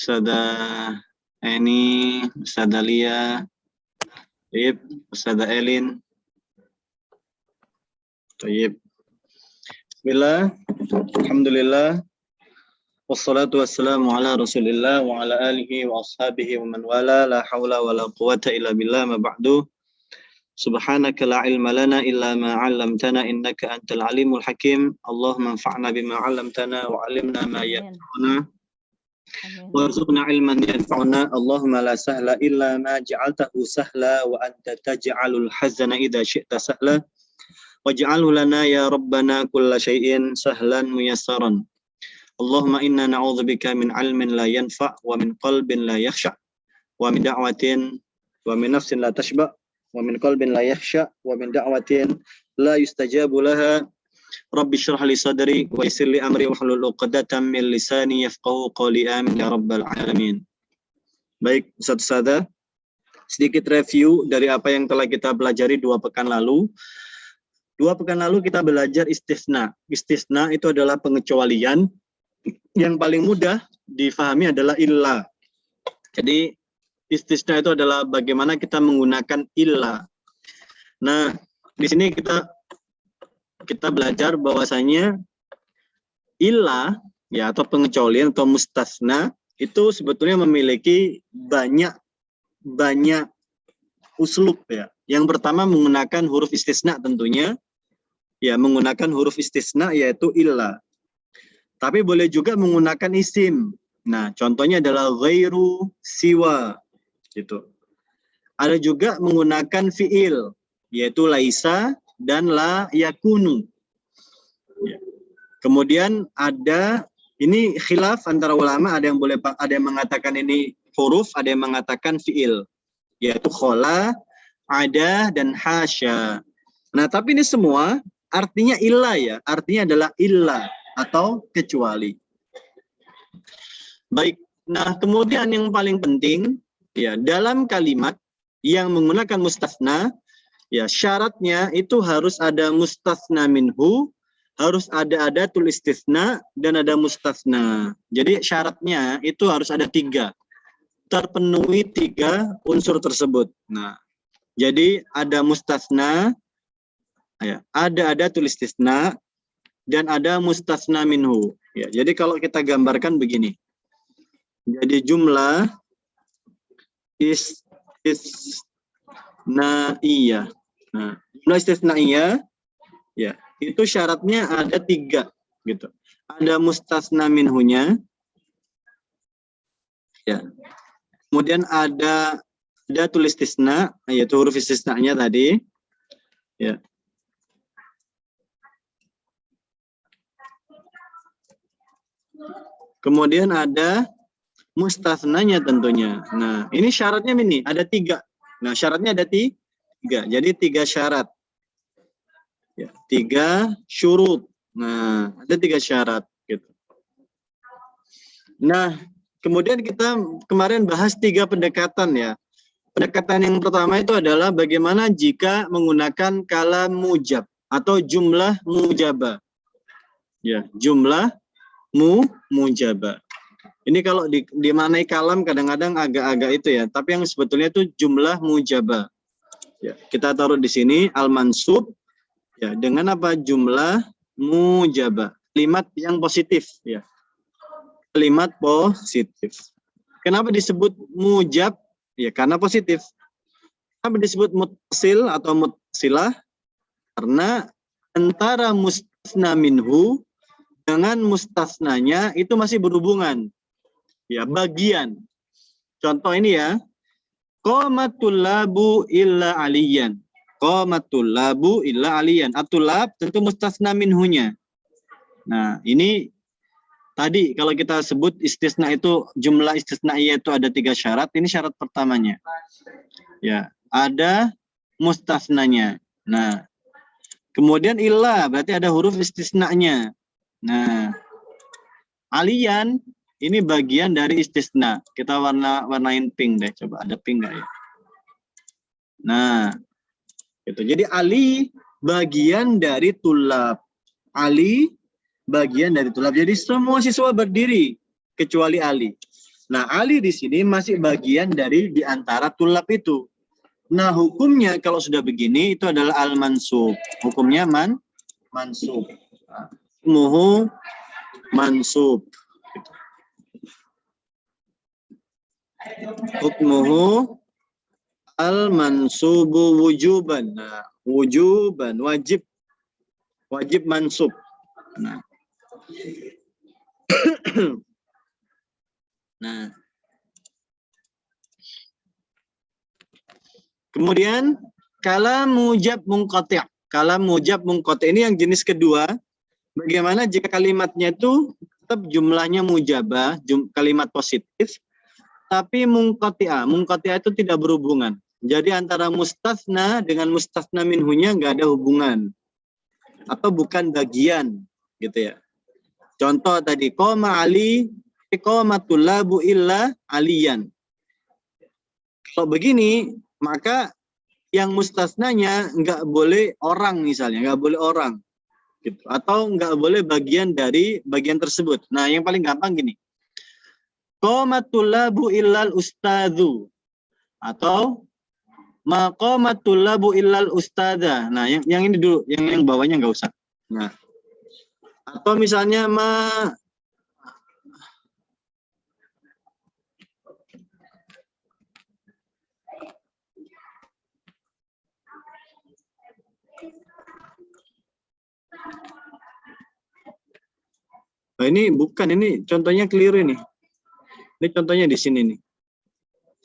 Ustazah Eni, Ustazah Lia, Ustazah Elin. Baik. Bismillah, alhamdulillah, wassalatu wassalamu ala rasulillah wa ala alihi wa ashabihi wa man wala, la hawla wa la quwata illa billah, ma ba'du. Subhanaka la ilma lana illa ma 'allamtana innaka antal alimul hakim. Allahumma anfa'na bima 'allamtana wa 'allimna ma yanfa'una. Warzuqna ilman yanfa'una. Allahumma la sahla illa ma ja'altahu sahla wa anta taj'alul hazana idza syi'ta sahla. Waj'alhu lana ya rabbana kulla syai'in sahlan muyassaran. Allahumma inna na'udzubika min 'ilmin la yanfa' wa min qalbin la yakhsha' wa min da'watin wa min nafsin la tashba' wa min qalbin la yakhsha' wa min da'watin la yustajabu laha. Rabbi shrah li sadri wa yassir li amri wahlul 'uqdatam min lisani yafqahu qawli, amin ya rabbal alamin. Baik, Ustaz-Ustazah, sedikit review dari apa yang telah kita pelajari 2 pekan lalu. 2 pekan lalu kita belajar istisna. Istisna itu adalah pengecualian. Yang paling mudah difahami adalah illa. Jadi istisna itu adalah bagaimana kita menggunakan illa. Nah, di sini kita belajar bahwasanya illa ya atau pengecualian atau mustasna itu sebetulnya memiliki banyak uslub ya. Yang pertama menggunakan huruf istisna tentunya. Ya, menggunakan huruf istisna yaitu illa. Tapi boleh juga menggunakan isim. Nah, contohnya adalah ghairu, siwa, gitu. Ada juga menggunakan fiil, yaitu laisa dan la yakunu. Ya. Kemudian ada ini khilaf antara ulama, ada yang mengatakan ini huruf, ada yang mengatakan fiil, yaitu khola, ada dan hasya. Nah, tapi ini semua artinya illa ya, artinya adalah illa atau kecuali. Baik, nah kemudian yang paling penting ya dalam kalimat yang menggunakan mustasna ya syaratnya itu harus ada mustasna minhu, harus ada adatul istisna dan ada mustasna. Jadi syaratnya itu harus ada 3, terpenuhi 3 unsur tersebut. Nah, jadi ada mustasna. Ya, ada tulis istisna dan ada mustasna minhu. Ya, jadi kalau kita gambarkan begini. Jadi jumlah istisnaiyah. Nah, jumlah istisnaiyah ya, itu syaratnya ada 3 gitu. Ada mustasna minhunya. Ya. Kemudian ada tulis istisna, yaitu huruf istisnanya tadi. Ya. Kemudian ada mustasnanya tentunya. Nah, ini syaratnya ini ada 3. Nah, syaratnya ada 3. Jadi 3 syarat. Ya, 3 syurut. Nah, ada 3 syarat gitu. Nah, kemudian kita kemarin bahas 3 pendekatan ya. Pendekatan yang pertama itu adalah bagaimana jika menggunakan kalam mujab atau jumlah mujabah. Ya, jumlah mujabah. Ini kalau dimaknai kalam kadang-kadang agak-agak itu ya, tapi yang sebetulnya itu jumlah mujabah. Ya, kita taruh di sini al-mansub ya dengan apa? Jumlah mujabah. Kalimat yang positif ya. Kalimat positif. Kenapa disebut mujab? Ya karena positif. Kenapa disebut muttasil atau muttasilah? Karena antara mustasna minhu dengan mustasnanya itu masih berhubungan. Ya, bagian. Contoh ini ya. Qamatul labu illa aliyan. Qamatul labu illa aliyan. Atulab tentu mustasna minhunya. Nah, ini tadi kalau kita sebut istisna itu jumlah istisnaiyah itu ada 3 syarat. Ini syarat pertamanya. Ya, ada mustasnanya. Nah, kemudian illa berarti ada huruf istisnanya. Nah, aliyan ini bagian dari istisna. Kita warnain pink deh. Coba ada pink nggak ya? Nah, itu. Jadi ali bagian dari tulab. Ali bagian dari tulab. Jadi semua siswa berdiri kecuali Ali. Nah, Ali di sini masih bagian dari di antara tulab itu. Nah, hukumnya kalau sudah begini itu adalah al-mansub. Hukumnya mansub. Hukmuhu mansub. Hukmuhu al-mansubu wujuban. Nah, wujuban, wajib mansub. Nah. Nah. Kemudian kalam mujab munqati'. Kalam mujab munqati' ini yang jenis kedua. Bagaimana jika kalimatnya itu tetap jumlahnya mujabah, kalimat positif, tapi munqati'ah. Munqati'ah itu tidak berhubungan. Jadi antara mustasna dengan mustasna minhunya nggak ada hubungan. Atau bukan bagian, gitu ya. Contoh tadi, qoma Ali, iqamatul labu illa aliyan. Kalau begini, maka yang mustasnanya nggak boleh orang misalnya, nggak boleh orang. Gitu. Atau nggak boleh bagian dari bagian tersebut. Nah, yang paling gampang gini. Qamatul labu illal ustadzu. Atau maqamatul labu illal ustadzah. Nah, yang ini dulu, yang bawahnya nggak usah. Nah, atau misalnya nah, ini bukan, ini contohnya keliru ini. Ini contohnya di sini nih.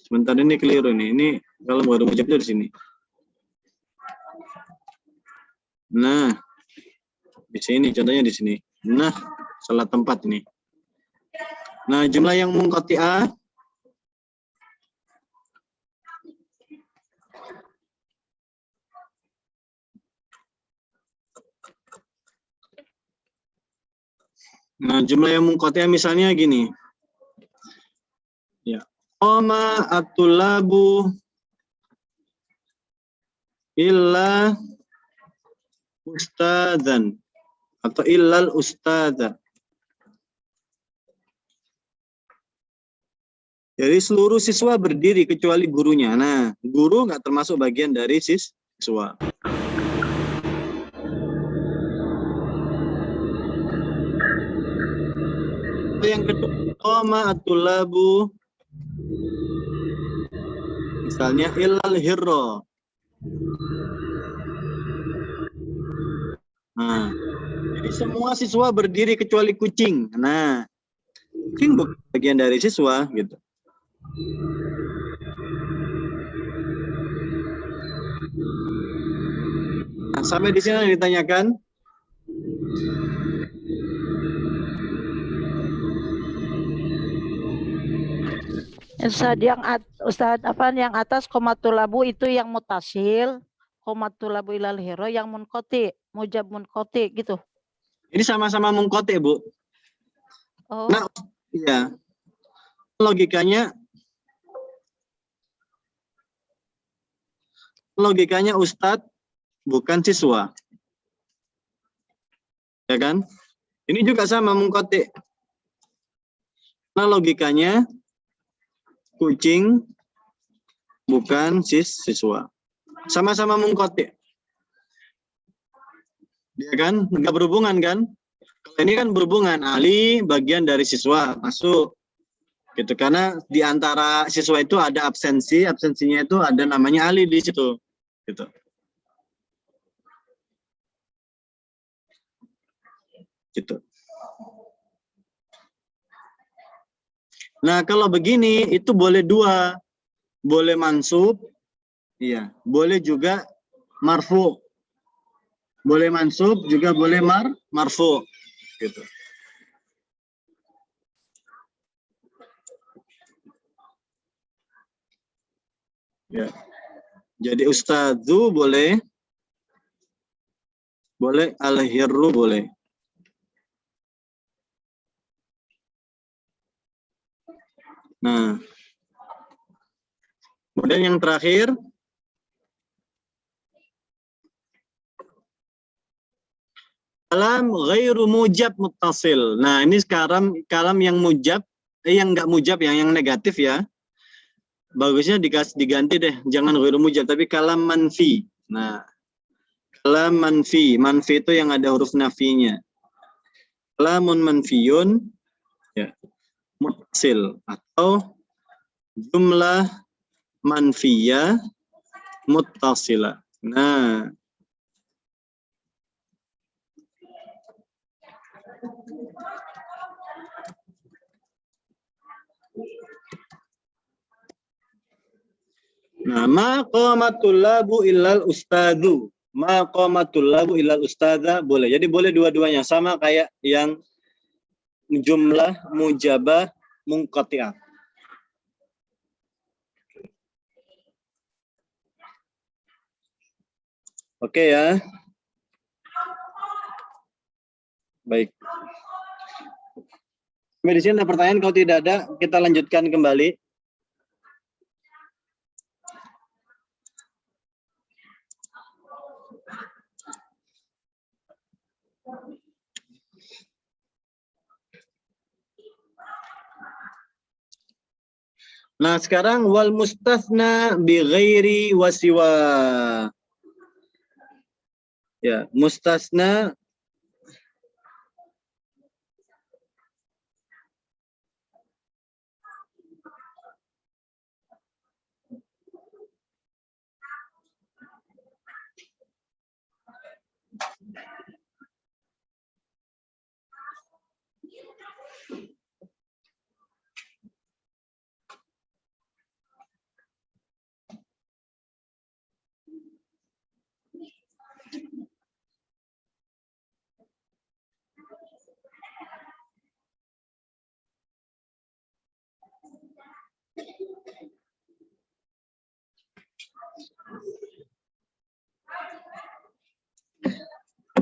Sebentar, ini keliru nih. Ini kalau baru mujabnya di sini. Nah, di sini contohnya di sini. Nah, salah tempat ini. Nah, jumlah yang munqati'ah nah, jumlah yang munqati'ah misalnya gini. Ya. Qama at-tulabu illa ustadzan atau illal ustadzah. Jadi seluruh siswa berdiri kecuali gurunya. Nah, guru nggak termasuk bagian dari siswa. Yang kedua, qama at-tulabu misalnya illal hirra. Nah, jadi semua siswa berdiri kecuali kucing. Nah, kucing bukan bagian dari siswa gitu. Nah, sampai di sini ditanyakan. Ustaz apa yang atas komatul labu itu yang mutasil, komatul labu ilal hiro yang munqati, mujab munqati gitu. Ini sama-sama munqati, Bu. Oh. Nah, iya. Logikanya Ustadz bukan siswa. Ya kan? Ini juga sama munqati. Nah, logikanya kucing bukan siswa. Sama-sama munqati. Ya kan? Enggak berhubungan kan? Kalau ini kan berhubungan. Ali bagian dari siswa, masuk. Gitu, karena di antara siswa itu ada absensinya itu ada namanya Ali di situ. Gitu. Gitu. Nah, kalau begini itu boleh dua. Boleh mansub, iya, boleh juga marfu. Boleh mansub juga boleh marfu. Gitu. Ya. Jadi ustadzu boleh al-hirru boleh. Nah, kemudian yang terakhir, kalam ghairu mujab muttasil. Nah, ini sekarang kalam yang mujab yang nggak mujab yang negatif ya. Bagusnya diganti deh, jangan ghairu mujab tapi kalam manfi. Nah, kalam manfi itu yang ada huruf nafinya. Kalamun manfiyun ya, muttasil atau jumlah manfiyah muttasila. Nah, ma qamatul labu illal ustadu. Ma qamatul labu illal ustada boleh. Jadi boleh dua-duanya sama kayak yang jumlah mujabah munqati'ah. Oke ya. Baik. Di sini ada pertanyaan, kalau tidak ada kita lanjutkan kembali. Nah, sekarang wal mustatsna bi ghairi wasiwa. Ya, mustasna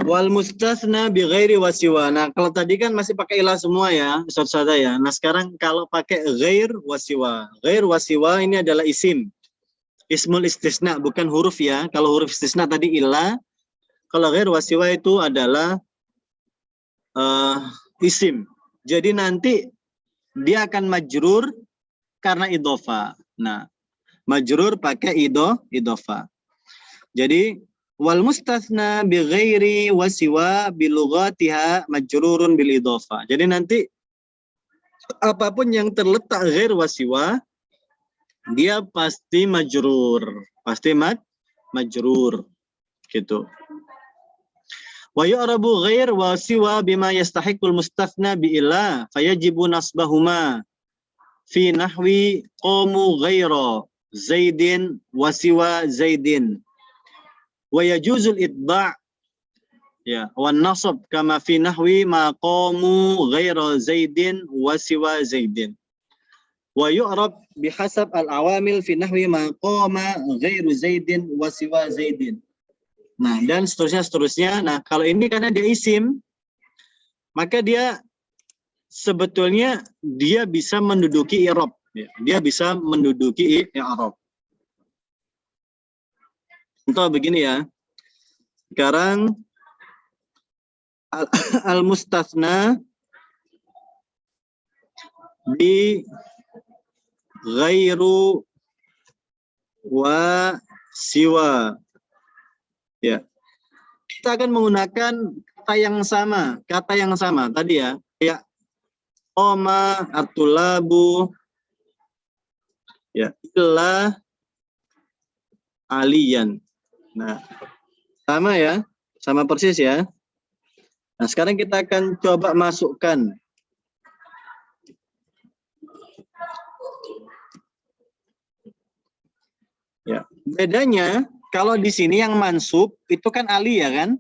wal mustasna bi ghairi wasiwa. Nah, kalau tadi kan masih pakai ilah semua ya, Ustaz ya. Nah, sekarang kalau pakai ghair wasiwa. Ghair wasiwa ini adalah isim. Ismul istisna, bukan huruf ya. Kalau huruf istisna tadi ilah, kalau ghair wasiwa itu adalah isim. Jadi nanti dia akan majrur karena idhofa. Nah, majrur pakai idhofa. Jadi wal mustatsna bi ghairi wasiwa bi lughatiha majrurun bil idhofa. Jadi nanti apapun yang terletak ghair wasiwa dia pasti majrur. Pasti majrur. Gitu. Wa yu'rabu ghair wasiwa bima yastahiqul mustatsna bi ila fayajibu nasbahuma fi nahwi qamu ghaira zaidin wasiwa zaidin. Wa yajuzul itba' ya wan nasab kama fi nahwi ma qamu ghaira zaidin wasiwa zaidin. Wa yu'rab bihasab al-awamil fi nahwi ma qama ghairu zaidin wasiwa zaidin. Nah, dan seterusnya. Nah, kalau ini karena dia isim, maka dia sebetulnya dia bisa menduduki i'rab. Ya, dia bisa menduduki i'rab. Contoh begini ya. Sekarang al-mustatsna bi ghairu wa siwa. Ya. Kita akan menggunakan kata yang sama tadi ya. Kayak qama at-tulabu ya illa aliyan. Nah, sama ya, sama persis ya. Nah, sekarang kita akan coba masukkan ya. Bedanya kalau di sini yang mansub itu kan ali ya kan?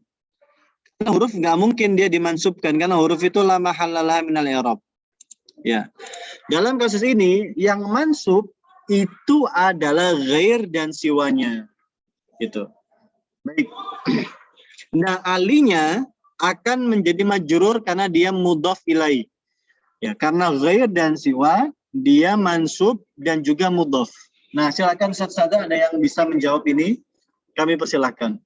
Karena huruf nggak mungkin dia dimansubkan karena huruf itu la mahallalaha minal i'rab. Ya. Dalam kasus ini yang mansub itu adalah ghair dan siwanya. Gitu. Baik. Nah, alinya akan menjadi majrur karena dia mudhaf ilai. Ya, karena ghair dan siwa dia mansub dan juga mudhaf. Nah, silakan Ustaz Sada, ada yang bisa menjawab ini? Kami persilahkan.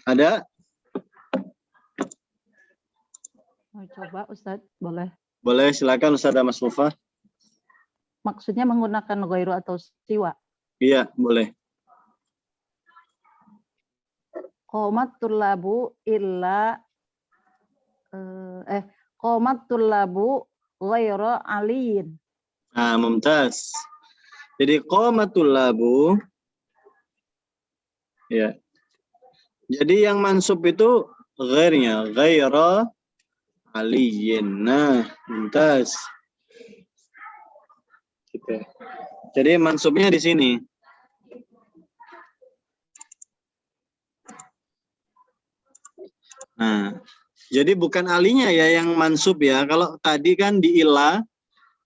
Ada? Mau coba Ustadz, boleh? Boleh, silakan Ustazah Masrufah. Maksudnya menggunakan ghairu atau siwa. Iya, boleh. Qomat tullabu illa qomat tullabu ghairu aliyin. Nah, mumtaz. Jadi qomatul labu, ya. Jadi yang mansub itu ghairnya, ghaira aliyin. Nah, mumtaz. Gitu. Jadi mansubnya di sini. Nah, jadi bukan alinya ya yang mansub ya. Kalau tadi kan di ila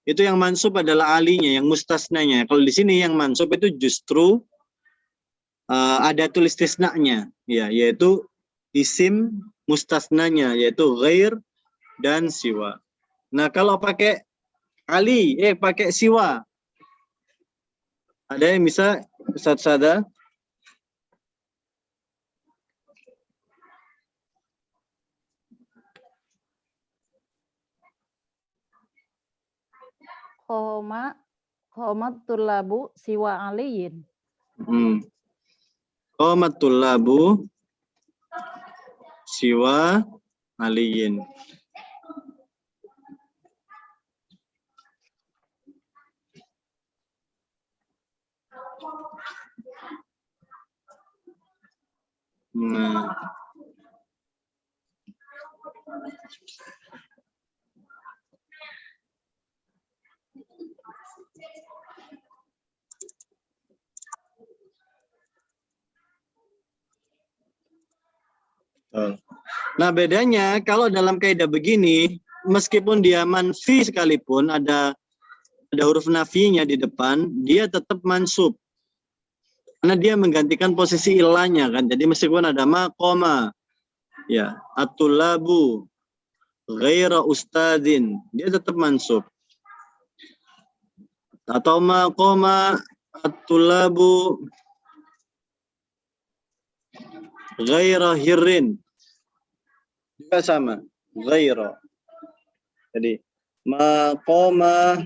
itu yang mansub adalah alinya, yang mustasnanya. Kalau di sini yang mansub itu justru ada tulis istisnanya, ya, yaitu isim mustasnanya, yaitu ghair dan siwa. Nah, kalau pakai ali, pakai siwa, ada yang bisa Ustaz Sada? Qomat tullabu siwa aliyin. Qomatul labu siwa aliyin. Nah. Nah, bedanya kalau dalam kaidah begini, meskipun dia manfi sekalipun, ada huruf nafinya di depan, dia tetap mansub. Karena dia menggantikan posisi ilahnya kan. Jadi meskipun ada maqama, ya, at-tullabu ghaira ustadin, dia tetap mansub. Atau maqama at-tullabu ghaira hirrin, juga sama, ghaira. Jadi maqama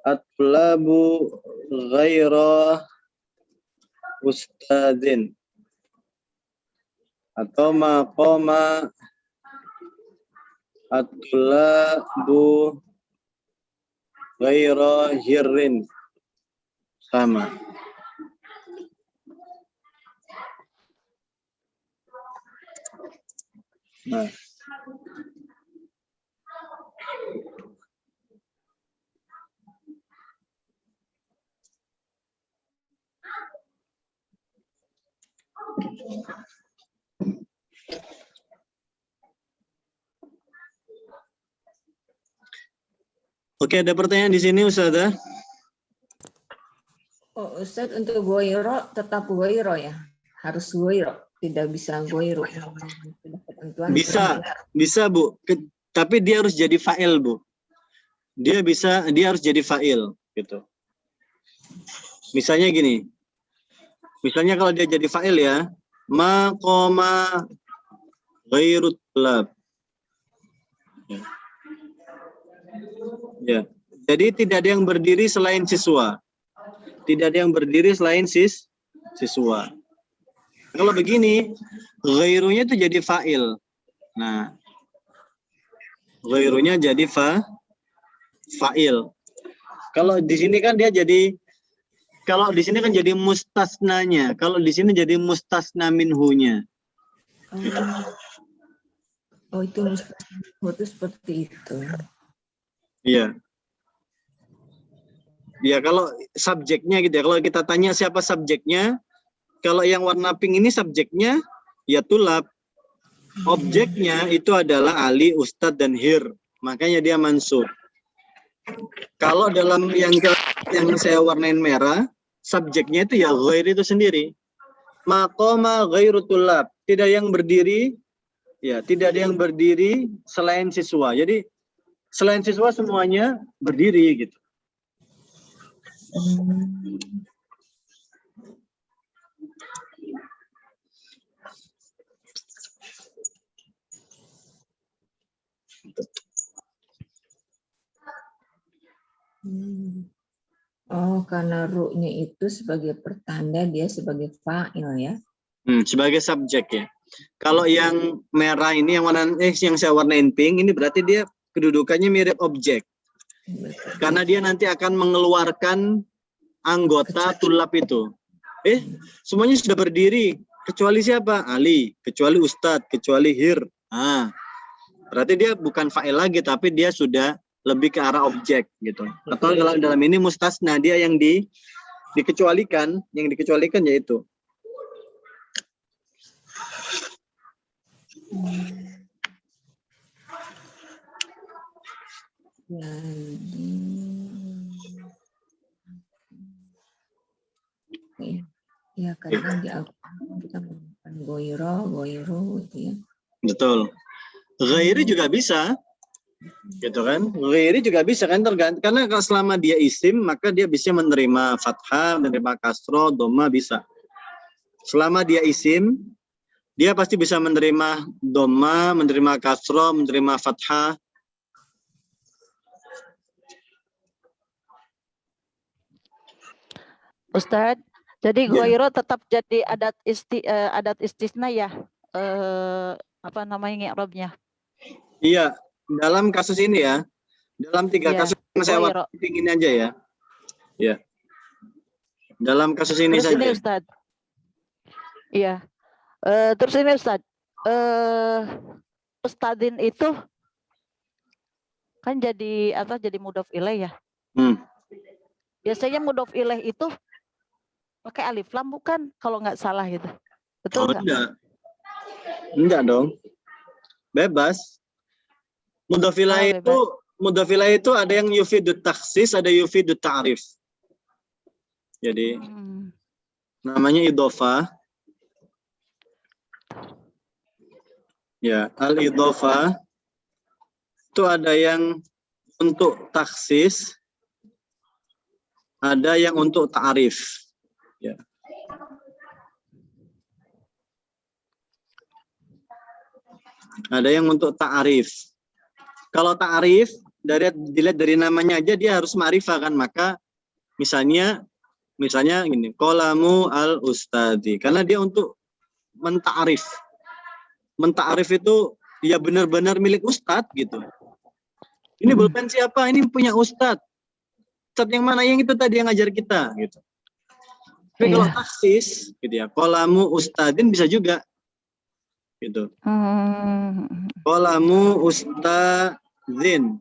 at-tullabu ghaira ustadin, atau maqama at-tullabu ghaira hirrin, sama. Nah. Oke, ada pertanyaan di sini Ustazah? Oh, Ustaz, untuk goiro tetap goiro ya? Harus goiro, tidak bisa goiro. Bisa Bu. Tapi dia harus jadi fa'il Bu. Dia harus jadi fa'il gitu. Misalnya gini. Misalnya kalau dia jadi fa'il ya, maqama ghairut talab. Ya. Jadi tidak ada yang berdiri selain siswa. Tidak ada yang berdiri selain siswa. Kalau begini, ghairunya itu jadi fa'il. Nah, ghairunya jadi fa'il. Kalau di sini kan dia jadi, kalau di sini kan jadi mustasnanya. Kalau di sini jadi mustasna minhunya. Oh, itu mustasna itu seperti itu. Iya. Ya, kalau subjeknya gitu ya. Kalau kita tanya siapa subjeknya, kalau yang warna pink ini subjeknya ya tulab. Objeknya itu adalah ali, ustadz, dan hir. Makanya dia mansub. Kalau dalam yang saya warnain merah, subjeknya itu ya ghair itu sendiri. Maqama ghairu tulab. Tidak yang berdiri, ya tidak ada yang berdiri selain siswa. Jadi selain siswa semuanya berdiri gitu. karena ru-nya itu sebagai pertanda dia sebagai fa'il ya. Sebagai subjek ya. Kalau yang merah ini yang saya warnain pink ini berarti dia kedudukannya mirip objek. Karena dia nanti akan mengeluarkan anggota tulab itu. Semuanya sudah berdiri kecuali siapa? Ali, kecuali Ustadz, kecuali Hir. Berarti dia bukan fa'il lagi tapi dia sudah lebih ke arah objek gitu. Atau kalau dalam ini mustasna, dia yang dikecualikan, yaitu. Ya kadang di Al-Quran kita menggunakan goiro itu ya. Betul. Ghairi juga bisa. Gitu kan, ghairi juga bisa kan, tergantung karena kalau selama dia isim maka dia bisa menerima fathah, menerima kasroh, dhamma bisa. Selama dia isim dia pasti bisa menerima dhamma, menerima kasroh, menerima fathah. Ustadz, jadi ghairo tetap jadi adat istisna ya, apa namanya i'rabnya? Iya. Dalam kasus ini ya, dalam 3 kasus yang saya ingin aja ya. Ya. Dalam kasus ini terus saja. Ini Ustadz. Iya. Terus ini Ustadz. Ustadzin itu kan jadi mudhof ilaih ya. Biasanya mudhof ilaih itu pakai alif lam bukan kalau nggak salah gitu. Betul nggak? Enggak. Enggak dong. Bebas. Mudhof ilaih itu ada yang yufidut takhsis, ada yufidut ta'rif. Jadi namanya idhofah. Ya, al-idhofah itu ada yang untuk takhsis, ada yang untuk ta'rif. Ya. Ada yang untuk ta'rif. Kalau ta'rif dilihat dari namanya aja dia harus ma'rifah kan, maka misalnya gini, qalamu al-ustadi, karena dia untuk menta'rif. Menta'rif itu ya benar-benar milik ustadz gitu. Ini pulpen siapa? Ini punya ustadz. Ustadz yang mana? Yang itu tadi yang ngajar kita gitu. Tapi kalau taksis gitu ya, qalamu ustadin bisa juga gitu. Qalamu ustadzin.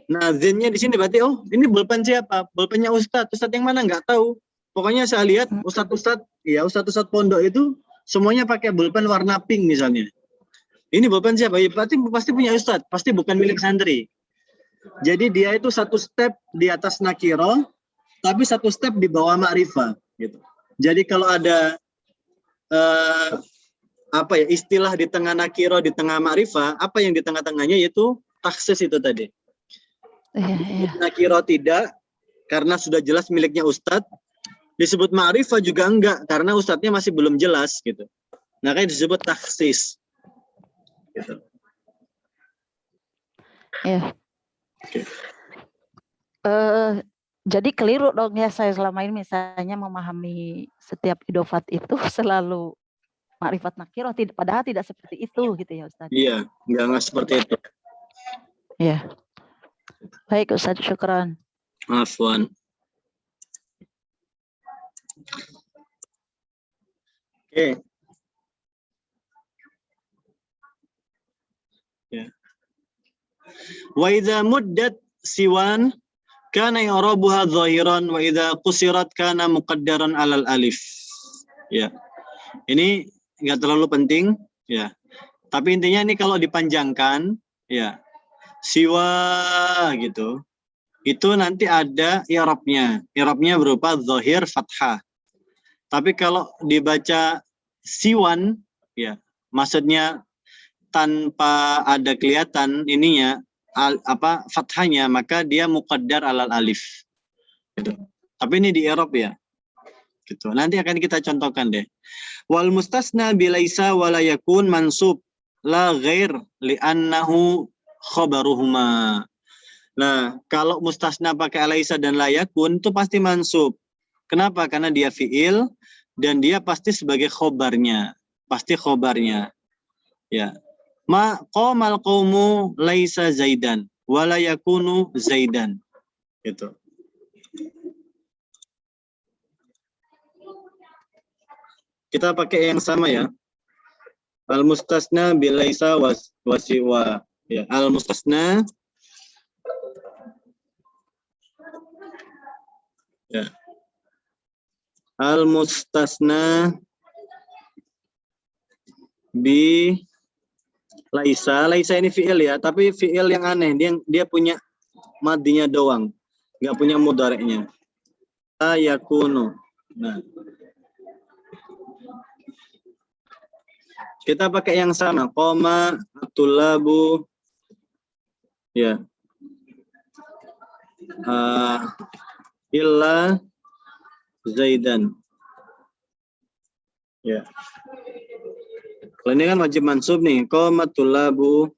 Nah, zinnya di sini berarti ini pulpen siapa? Pulpennya ustadz. Ustadz yang mana nggak tahu. Pokoknya saya lihat ustadz pondok itu semuanya pakai pulpen warna pink misalnya. Ini pulpen siapa? Ya, pasti punya ustadz, pasti bukan milik santri. Jadi dia itu satu step di atas nakiro, tapi satu step di bawah ma'rifah gitu. Jadi kalau ada istilah di tengah nakiro, di tengah ma'rifah, apa yang di tengah-tengahnya yaitu taksis itu tadi. Nakiro tidak, karena sudah jelas miliknya ustadz. Disebut ma'rifah juga enggak, karena ustadznya masih belum jelas gitu. Nah, kan disebut taksis. Gitu. Ya. Jadi keliru dong ya saya selama ini misalnya memahami setiap idofat itu selalu ma'rifat nakiro, padahal tidak seperti itu gitu ya Ustaz. Iya, enggak seperti itu. Iya. Baik Ustaz, syukran. Afwan. Oke. Ya. Wa idza muddat siwan kana i'rabuha dhahiran wa idza qusirat kana muqaddaran 'alal alif. Ya. Ini enggak terlalu penting ya. Tapi intinya ini kalau dipanjangkan ya. Siwa gitu. Itu nanti ada i'rabnya. I'rabnya berupa dhahir fathah. Tapi kalau dibaca siwan ya, maksudnya tanpa ada kelihatan ininya fathahnya, maka dia muqaddar alal alif. Gitu. Tapi ini di i'rab ya. Gitu. Nanti akan kita contohkan deh. Wal mustasna bilaisa wala yakun mansub la ghair li'annahu khabaruhuma. Nah, kalau mustasna pakai alaisa dan layakun itu pasti mansub. Kenapa? Karena dia fiil dan dia pasti sebagai khobarnya. Pasti khobarnya. Ya. Ma qamal qaumu laisa zaidan wala yakunu zaidan. Gitu. Kita pakai yang sama ya. Al mustasna bilaisa wasiwa. Ya, al mustasna ya. Al mustasna bi laisa. Laisa ini fiil ya, tapi fiil yang aneh. Dia punya madinya doang, nggak punya mudhari'nya. La yakunu. Nah, kita pakai yang sama. Qoma at-tullabu ya. Illa zaidan. Ya. Kalau ini kan wajib mansub nih. Qoma at-tullabu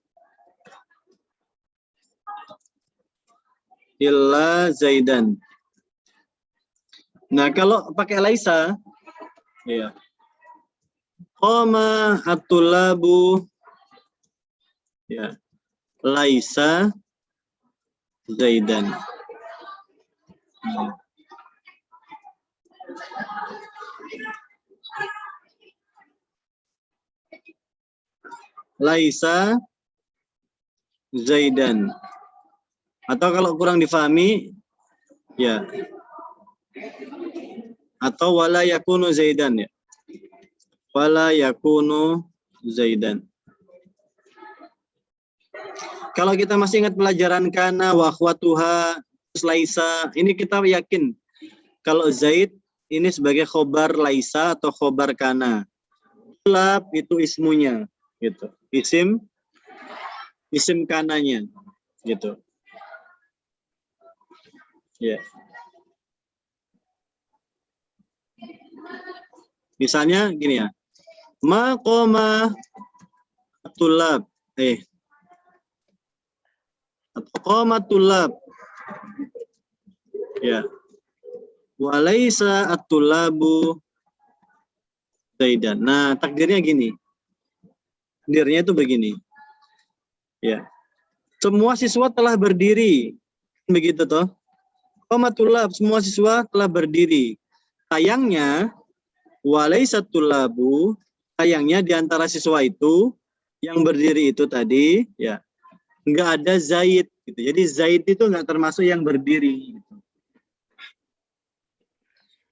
illa zaidan. Nah, kalau pakai laisa ya. Qoma at-tullabu ya. Laisa zaidan. Laisa zaidan. Atau kalau kurang difahami ya. Atau wala yakunu zaidan ya. Wala yakunu zaidan. Kalau kita masih ingat pelajaran kana wa akhwatuha laisa, ini kita yakin kalau Zaid ini sebagai khobar laisa atau khobar kana. Tulab itu ismunya gitu. Isim kananya gitu. Ya. Misalnya gini ya. Ma qoma tulab qoma tulab ya. Walaisa at-tulabu zaidan. Nah, takdirnya gini. Takdirnya itu begini. Ya. Semua siswa telah berdiri. Begitu toh. Qoma tulab, semua siswa telah berdiri. Sayangnya walaisa at-tulabu, sayangnya di antara siswa itu yang berdiri itu tadi ya enggak ada Zaid gitu. Jadi Zaid itu enggak termasuk yang berdiri gitu.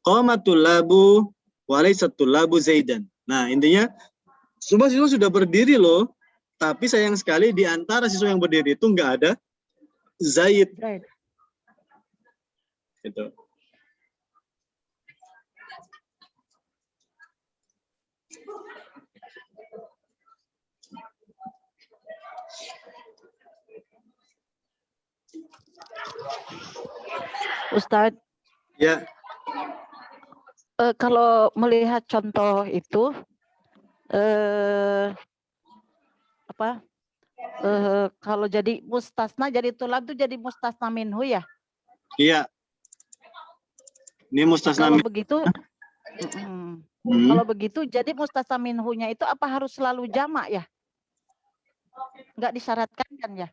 Qamatul labu walaisatul labu zaidan. Nah, intinya semua siswa sudah berdiri loh, tapi sayang sekali di antara siswa yang berdiri itu enggak ada Zaid. Right. Gitu. Ustadz, Ya. Kalau melihat contoh itu, kalau jadi mustasna, jadi tulab itu jadi mustasna minhu ya? Iya. Ini mustasna Kalau minhu. begitu, kalau begitu, jadi mustasna minhunya itu apa harus selalu jamak ya? Nggak disyaratkan kan ya?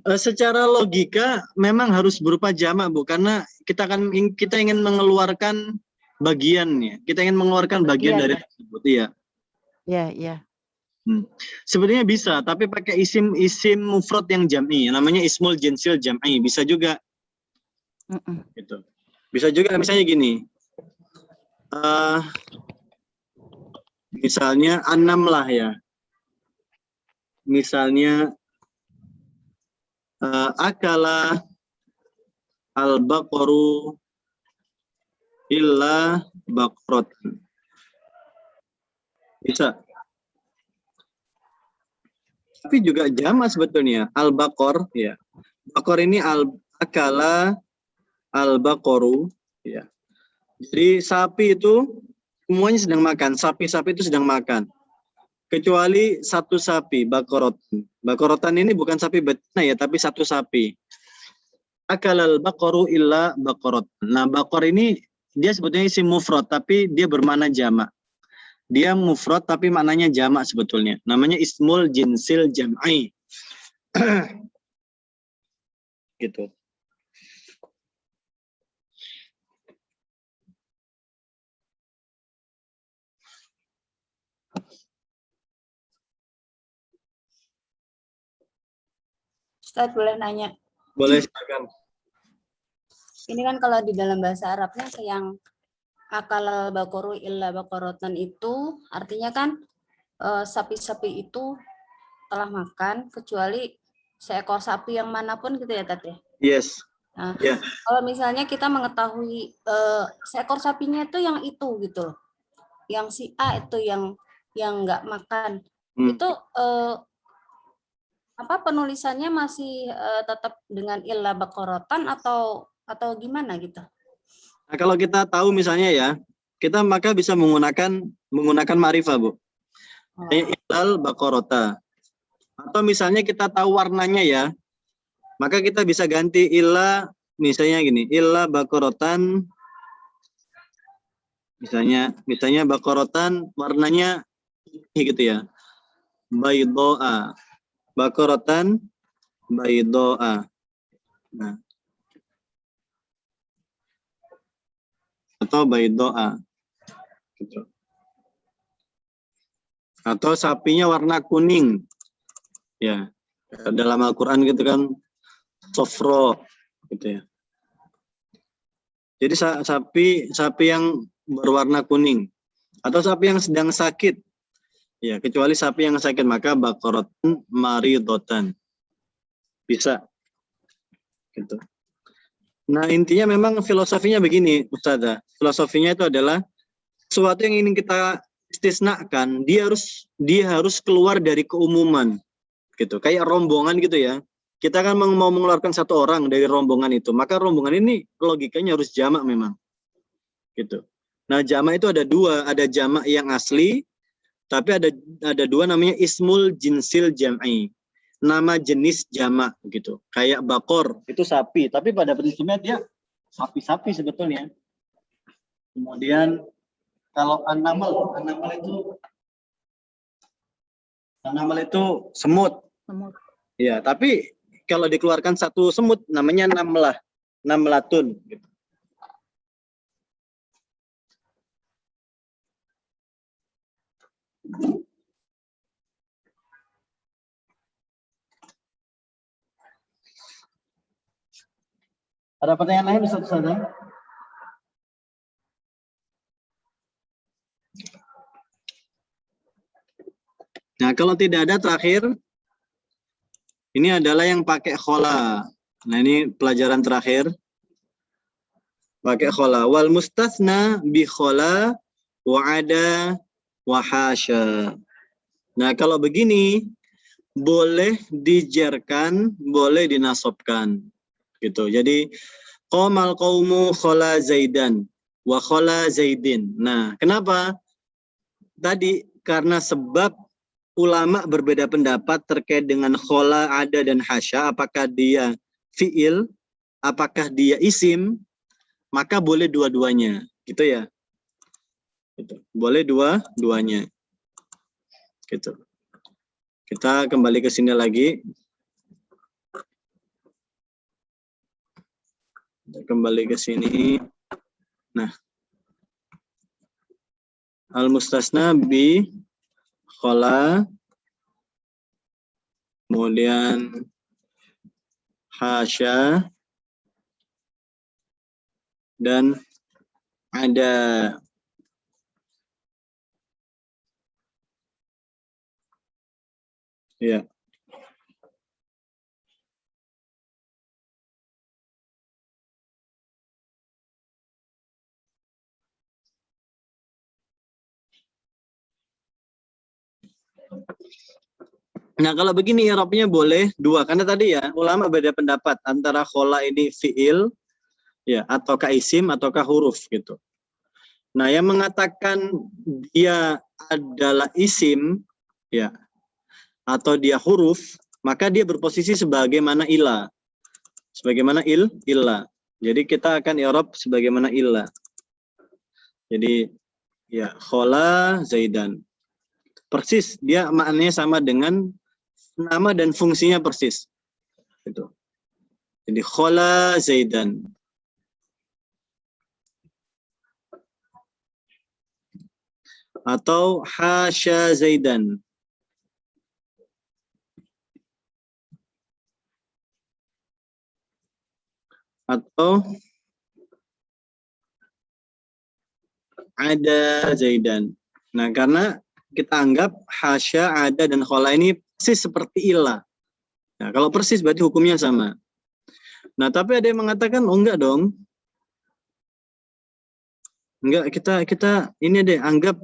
Secara logika memang harus berupa jamak, Bu, karena kita ingin mengeluarkan bagiannya. Kita ingin mengeluarkan bagian dari tersebut, iya. Iya, iya. Sebenarnya bisa, tapi pakai isim mufrad yang jam'i, namanya ismul jinsil jam'i, bisa juga. Gitu. Bisa juga misalnya gini. Misalnya 6 lah ya. Misalnya akala al-baqaru illa baqrat. Bisa. Tapi juga jamak sebetulnya. Al-baqar ya. Baqar ini akala al-baqaru ya. Jadi sapi itu semuanya sedang makan. Sapi-sapi itu sedang makan. kecuali satu sapi, bakorotan. Bakorotan ini bukan sapi betina ya, tapi satu sapi. Akalal baqaru illa baqarot. Nah, bakor ini dia sebetulnya isim mufrad, tapi dia bermakna jamak. Dia mufrad tapi maknanya jamak sebetulnya. Namanya ismul jinsil jam'i. Gitu. Ustaz boleh nanya. Boleh, silakan. Ini kan kalau di dalam bahasa Arabnya yang akalal baqaru illa baqaratan itu artinya kan sapi-sapi itu telah makan kecuali seekor sapi yang manapun gitu ya Tat ya. Yes. Nah, Ya. kalau misalnya kita mengetahui seekor sapinya itu yang itu gitu loh. Yang si A itu yang nggak makan. Itu apa penulisannya masih tetap dengan illa baqaratan atau gimana gitu? Nah, kalau kita tahu misalnya ya, kita maka bisa menggunakan ma'rifah, Bu. Ilal baqarata. Atau misalnya kita tahu warnanya ya, maka kita bisa ganti illa, misalnya gini, illa baqaratan. Misalnya baqaratan warnanya gitu ya. Baydoa. Baqaratan baydoa. Nah. Atau baydoa. Gitu. Atau sapinya warna kuning. Ya. Dalam Al-Qur'an gitu kan sofro gitu ya. Jadi sapi yang berwarna kuning atau sapi yang sedang sakit. Ya, kecuali sapi yang sakit maka baqaratun maridotan. Bisa. Gitu. Nah, intinya memang filosofinya begini, Ustazah. Filosofinya itu adalah sesuatu yang ingin kita istisnakan, dia harus keluar dari keumuman. Gitu. Kayak rombongan gitu ya. Kita kan mau mengeluarkan satu orang dari rombongan itu, maka rombongan ini logikanya harus jamak memang. Gitu. Nah, jamak itu ada dua, ada jamak yang asli, tapi ada dua namanya ismul jinsil jam'i. Nama jenis jamak gitu. Kayak bakor itu sapi, tapi pada prinsipnya dia sapi-sapi sebetulnya. Kemudian kalau anamal itu semut. Semut. Ya, tapi kalau dikeluarkan satu semut namanya namlatun gitu. Ada pertanyaan lain Ustaz? Nah, kalau tidak ada terakhir, ini adalah yang pakai khola. Nah, ini pelajaran terakhir. Pakai khola. Wal mustasna bi khola wa ada wa hasya. Nah, kalau begini, boleh dijerkan, boleh dinasobkan. Gitu. Jadi, qamal qaumu khola zaidan wa khola zaidin. Nah, kenapa? Tadi karena sebab ulama berbeda pendapat terkait dengan khola, ada dan hasya, apakah dia fi'il, apakah dia isim, maka boleh dua-duanya, gitu ya. Gitu. Boleh dua-duanya. Gitu. Kita kembali ke sini lagi. Kembali ke sini. Nah, al-mustasna bi khola, kemudian hasya, dan ada. Ya. Nah, kalau begini i'rabnya boleh dua, karena tadi ya ulama beda pendapat antara khola ini fi'il ya ataukah isim ataukah huruf gitu. Nah, yang mengatakan dia adalah isim ya, atau dia huruf, maka dia berposisi sebagaimana illa. Sebagaimana illa. Jadi kita akan i'rab sebagaimana illa. Jadi ya, khola Zaidan. Persis, dia maknanya sama dengan nama dan fungsinya persis. Gitu. Jadi khola Zaidan. Atau hasya Zaidan. Atau ada Zaidan. Nah, karena kita anggap hasya, ada, dan khola ini persis seperti ilah. Nah, kalau persis berarti hukumnya sama. Nah, tapi ada yang mengatakan, oh enggak dong. Enggak, kita ini deh, anggap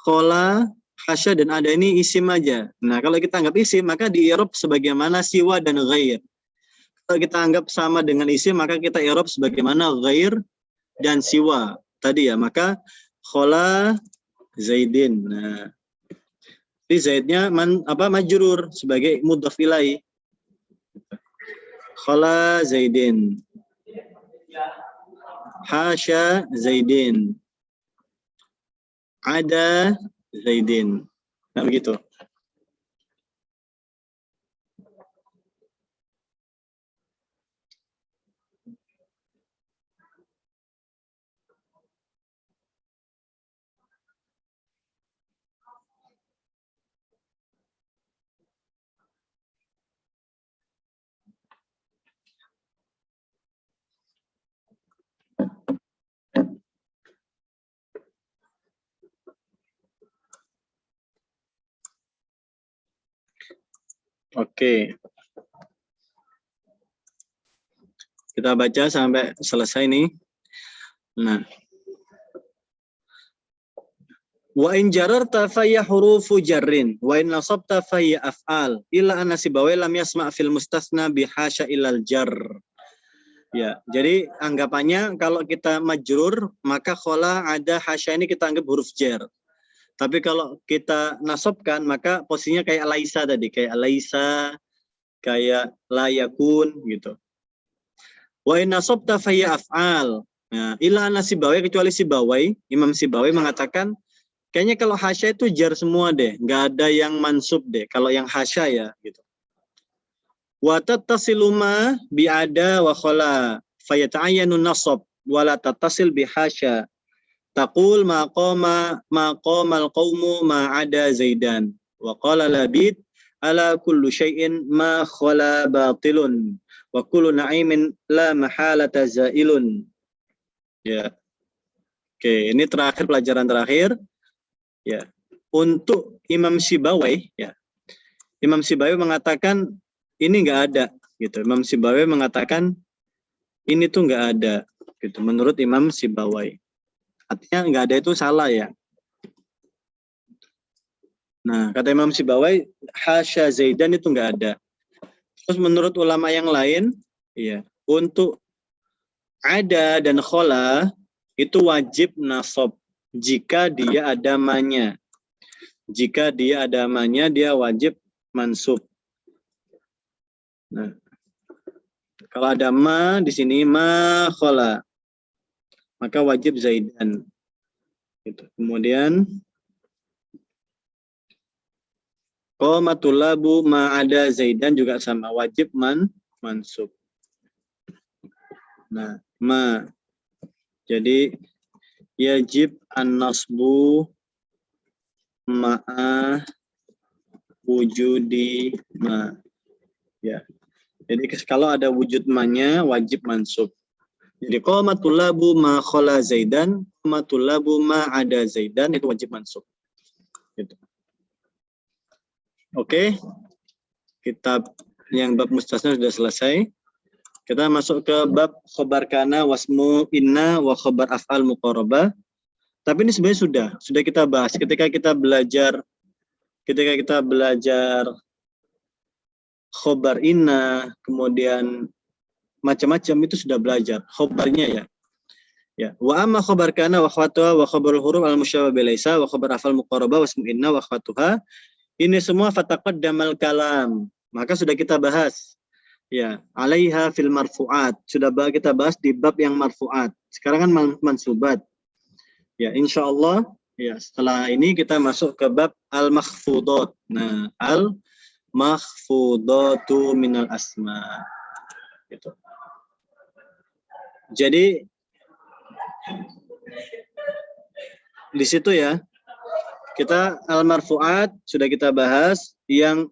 khola, hasya, dan ada ini isim aja. Nah, kalau kita anggap isim, maka di-i'rab sebagaimana siwa dan ghair. Kalau kita anggap sama dengan isim, maka kita i'rab sebagaimana ghair dan siwa. Tadi ya, maka khola Zaidin. Nah, jadi Zaidnya majrur sebagai mudhaf ilaih. Khola Zaidin. Hasya Zaidin. Ada Zaidin. Nah, begitu. Oke. Kita baca sampai selesai nih. Nah. Wa in jararta fa ya hurufu jarrin wa in nasabta fa ya af'al illa anna sibawai lam yasma' fil mustasna bi hasya ilal jar. Ya, jadi anggapannya kalau kita majrur maka khola, ada, hasya ini kita anggap huruf jar. Tapi kalau kita nasabkan maka posisinya kayak laisa tadi, kayak laisa, kayak la yakun gitu. Wa in nasabta fa ya af'al. Nah, illa anna sibawai, kecuali Sibawai, Imam Sibawai mengatakan kayaknya kalau hasya itu jar semua deh, nggak ada yang mansub deh. Kalau yang hasya ya gitu. Wa tattasilu ma bi ada wa khala fayata'ayyanu nasab wa la tattasil bi hasya. Taqul maqamal qaumu ma ada Zaidan. Wa qala Labid ala kullu syai'in ma khala batilun wa kullu na'imin la mahalata zailun. Ya. Oke, ini terakhir, pelajaran terakhir. Ya, untuk Imam Sibawai, ya, Imam Sibawai mengatakan ini nggak ada, gitu. Imam Sibawai mengatakan ini tuh nggak ada, gitu. Menurut Imam Sibawai, artinya nggak ada itu salah ya. Nah, kata Imam Sibawai, hasya Zaidan itu nggak ada. Terus menurut ulama yang lain, ya, untuk ada dan khola itu wajib nasab jika dia ada ma-nya. Jika dia ada ma-nya, dia wajib mansub. Nah, kalau ada ma di sini, ma khola, maka wajib Zaidan. Gitu. Kemudian qamatul labu ma ada Zaidan juga sama, wajib mansub. Nah, ma. Jadi yajib an-nasbu ma'a wujudi ma. Ya. Jadi kalau ada wujud ma-nya wajib mansub. Jadi qamatul labu ma khala Zaidan, qamatul labu ma ada Zaidan, itu wajib mansub. Gitu. Oke. Kitab yang bab mustasna sudah selesai. Kita masuk ke bab khobar kana wasmu inna wa khobar af'al muqarrabah. Tapi ini sebenarnya sudah kita bahas ketika kita belajar khobar inna, kemudian macam-macam itu sudah belajar khobarnya ya. Ya, wa amma khobar kana wa khawatuha wa khobarul huruf al musyabbah bilaisa wa khobar af'al muqarrabah wasmu inna wa khawatuha Ini semua fataqaddamal kalam. Maka sudah kita bahas. Ya, alaiha fil marfu'at. Sudah kita bahas di bab yang marfu'at. Sekarang kan mansubat. Ya, insyaallah ya setelah ini kita masuk ke bab al-makhfudat. Nah, al-makhfudatu minal asma. Gitu. Jadi di situ ya kita al-marfu'at sudah kita bahas, yang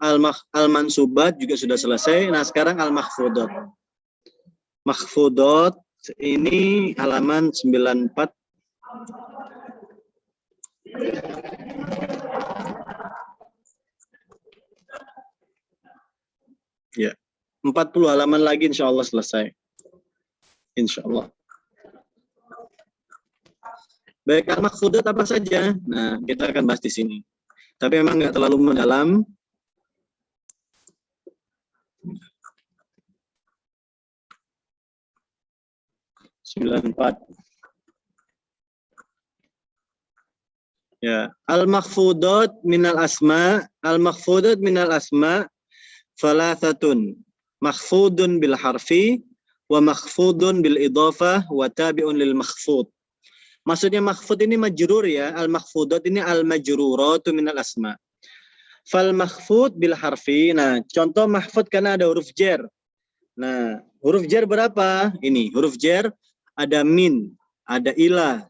al-mansubat juga sudah selesai. Nah, sekarang al-makhfudat. Makhfudat ini halaman 94. Ya, 40 halaman lagi insyaallah selesai. Insyaallah. Baik, al-makhfudat apa saja? Nah, kita akan bahas di sini. Tapi memang nggak terlalu mendalam. Ya, al-makhfudat minal asma, al-makhfudat minal asma thalathatun. Makhfudun bil harfi wa makhfudun bil idhafah wa tabi'un lil makhfud. Maksudnya makhfud ini majrur ya, al-makhfudat ini al-majruratu minal asma. Fal makhfud bil harfi. Nah, contoh mahfud karena ada huruf jar. Nah, huruf jar berapa? Ini huruf jar ada min, ada ila,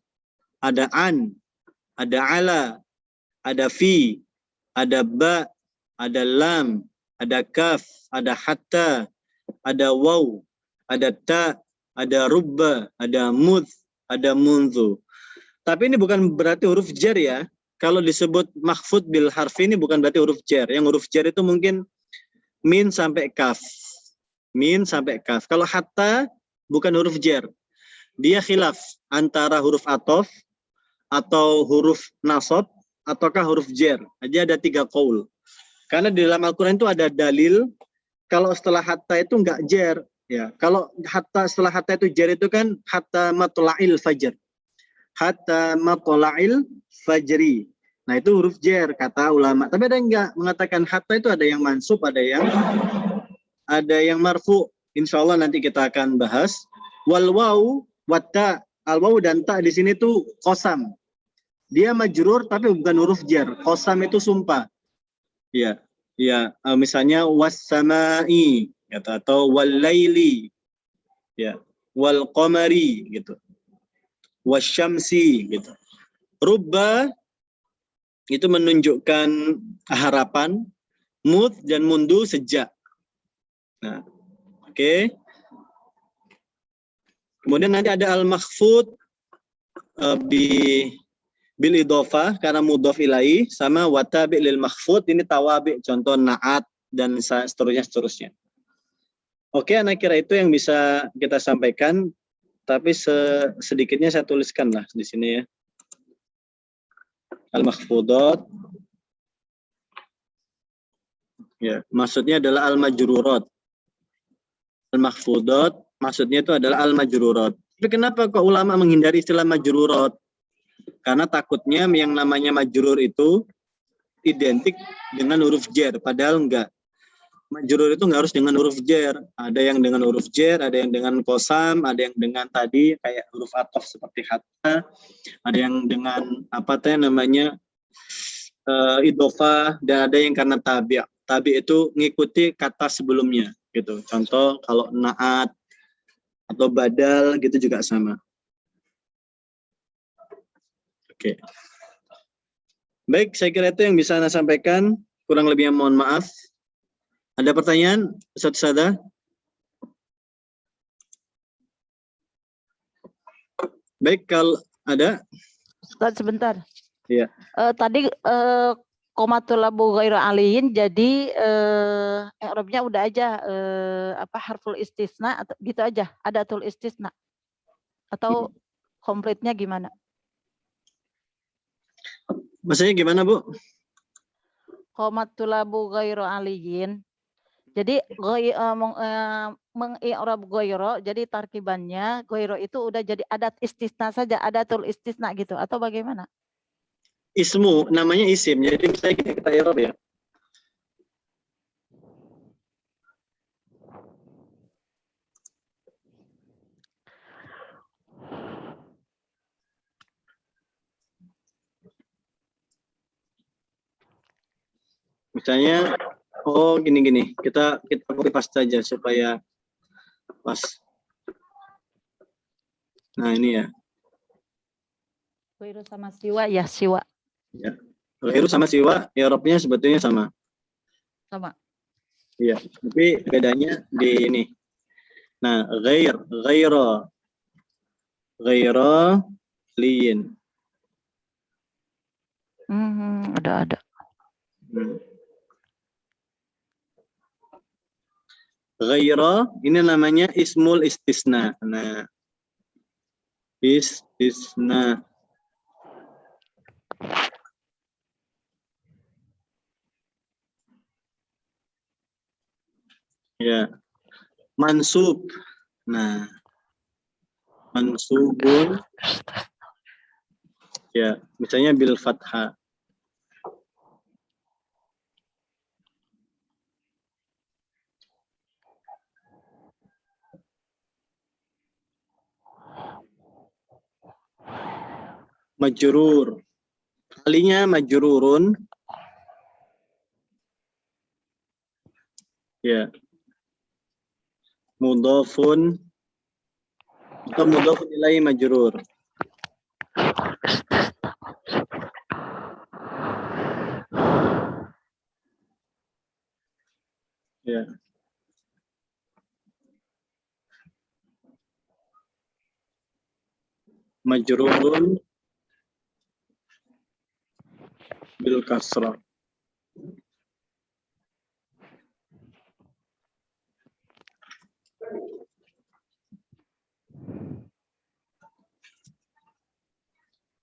ada an, ada ala, ada fi, ada ba, ada lam, ada kaf, ada hatta, ada waw, ada ta, ada rubba, ada mudh, ada munzu. Tapi ini bukan berarti huruf jar ya. Kalau disebut makhfud bil harfi ini bukan berarti huruf jar. Yang huruf jar itu mungkin min sampai kaf. Min sampai kaf. Kalau hatta bukan huruf jar. Dia khilaf antara huruf atof atau huruf nasab ataukah huruf jar. Aja ada 3 qaul. Karena di dalam Al-Quran itu ada dalil kalau setelah hatta itu enggak jar. Ya, kalau hatta setelah hatta itu jar itu kan hatta matla'il fajr. Hatta matla'il fajri. Nah, itu huruf jar kata ulama. Tapi ada yang enggak mengatakan hatta itu ada yang mansub, ada yang marfu. Insyaallah nanti kita akan bahas. Wal waw watta, al waw dan ta di sini tuh qasam. Dia majrur tapi bukan huruf jar. Qasam itu sumpah. Ya, ya, misalnya was-sama'i gitu, atau wal-laili, ya, wal-qamari gitu, wasyamsi gitu. Rubba itu menunjukkan harapan, mud dan mundu sejak. Nah, oke. Kemudian nanti ada al-makhfud bil idhofah karena mudhof ilaihi, sama watabi lil makhfud ini tawabi, contoh naat dan seterusnya. Oke, anak kira itu yang bisa kita sampaikan, tapi sedikitnya saya tuliskan lah di sini ya. Al-makhfudat. Ya, maksudnya adalah al-majrurat. Al-makhfudat maksudnya itu adalah al-majrurat. Tapi kenapa kok ulama menghindari istilah majrurat? Karena takutnya yang namanya majrur itu identik dengan huruf jar, padahal enggak. Majrur itu enggak harus dengan huruf jar. Ada yang dengan huruf jar, ada yang dengan qasam, ada yang dengan tadi kayak huruf athof seperti hatta, ada yang dengan idhofah, dan ada yang karena tabi'. Tabi' itu ngikuti kata sebelumnya gitu. Contoh kalau naat atau badal gitu juga sama. Oke. Baik, saya kira itu yang bisa Anda sampaikan. Kurang lebihnya mohon maaf. Ada pertanyaan, Ustaz Sada? Baik, kalau ada. Ustaz, sebentar. Iya. Tadi qomatul abu ghairu aliyin, jadi i'rabnya udah aja harful istisna atau gitu aja, adatul istisna. Atau komplitnya gimana? Maksudnya gimana, Bu? Qomatul abu ghairu aliyin. Jadi mengi'rab ghairu, jadi tarkibannya ghairu itu udah jadi adat istisna saja, adatul istisna gitu atau bagaimana? Ismu namanya isim. Jadi misalnya kita i'rab ya. Misalnya, oh gini. Kita copy paste aja supaya pas. Nah ini ya. Ghairu sama siwa ya siwa Ya. Ghairu sama siwa, i'rabnya sebetulnya sama. sama. Iya, tapi bedanya di ini. Nah, ghaira, liin. Ada. Ghaira ini namanya ismul istisna. Nah, istisna. Ya. Mansub. Nah, mansubun. Ya, misalnya bil fathah. Majrur. Kalinya majrurun. Ya. Mudhafun. Atau mudhafun ilaihi majrur. Ya. Majrurun bil kasrah.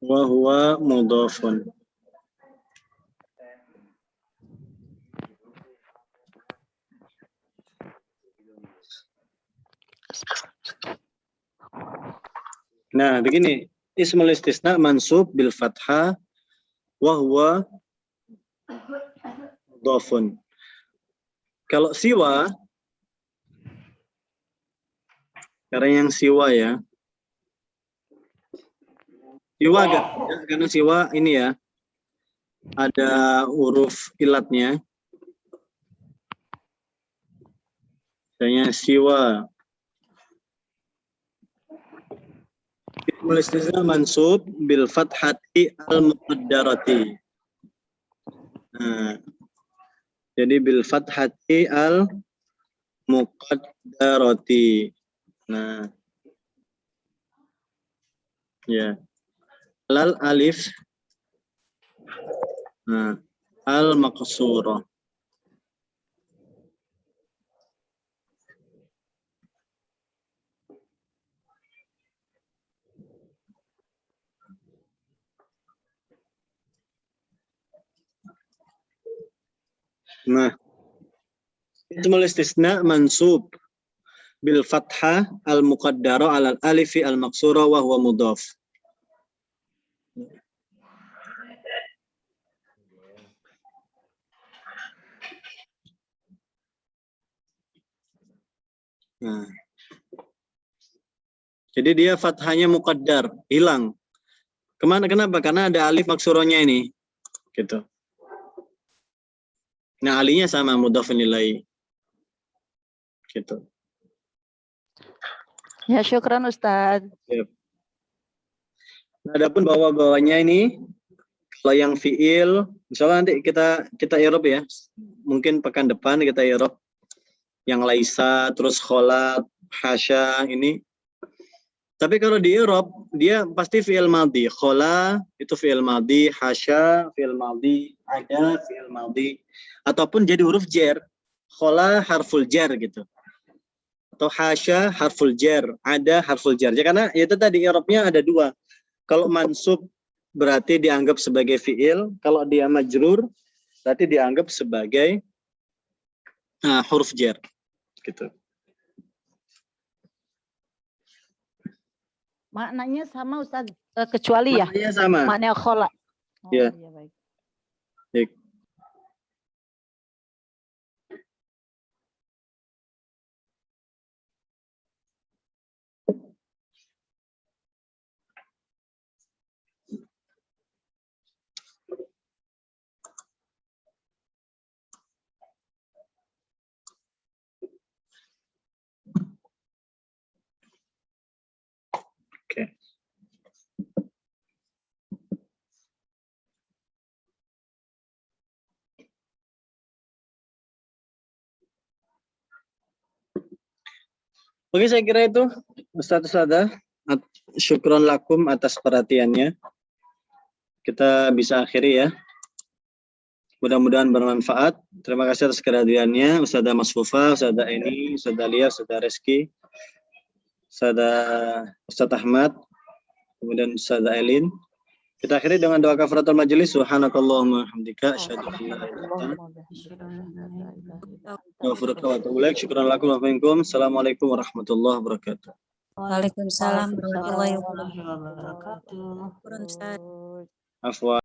Wa huwa mudhafun. Nah, begini. Ismul istisna mansub bil fathah wa huwa mudhafun. Kalau siwa, karena yang siwa ya. Siwa agak beda, karena siwa ini ya. Ada huruf ilatnya. Misalnya siwa. Ismul istisna mansub bil fathati al muqaddarati. Nah, jadi bil fathati al muqaddarati. Nah, ya. Lal alif. Nah, al maqsurah. Nah, ismul istisna mansub bil fathah al muqaddara al alifi al maqsura wa huwa mudhaf. Nah. Jadi dia fathahnya muqaddar, hilang. Kenapa? Karena ada alif maksuronya ini. Gitu. Nah, alinya sama mudhafun ilaihi. Gitu. Ya, syukran Ustaz. Yep. Nah, adapun bawah-bawahnya ini, kalau yang fiil, misalnya nanti kita i'rab ya. Mungkin pekan depan kita i'rab yang laisa, terus kholat, hasya ini. Tapi kalau di i'rab, dia pasti fiil madhi. Khola itu fiil madhi, hasya fiil madhi, ada fiil madhi, ataupun jadi huruf jar. Khola harful jar gitu. Atau hasya harful jar, ada harful jar. Ya, karena itu tadi i'rabnya ada dua. Kalau mansub berarti dianggap sebagai fiil, kalau dia majrur berarti dianggap sebagai huruf jar gitu. Maknanya sama Ustaz, kecuali ya? Maknanya sama. Maknanya khola. Oh, Ya. iya baik. Baik. Oke, saya kira itu Ustaz Sada. Syukron lakum atas perhatiannya. Kita bisa akhiri ya. Mudah-mudahan bermanfaat. Terima kasih atas kehadirannya Ustazah Masfufa, Ustazah Eni, Ustazah Lia, Ustazah Reski, Ustaz Ahmad, kemudian Ustazah Elin. Kita akhiri dengan doa kafaratul majelis. Subhanakallahumma hamdika asyhadu an la ilaha illa anta astaghfiruka wa atubu ilaik. Syukran lakum wa minkum. Assalamualaikum warahmatullahi wabarakatuh. Waalaikumsalam warahmatullahi warahmatullahi wabarakatuh. wabarakatuh. Afwan.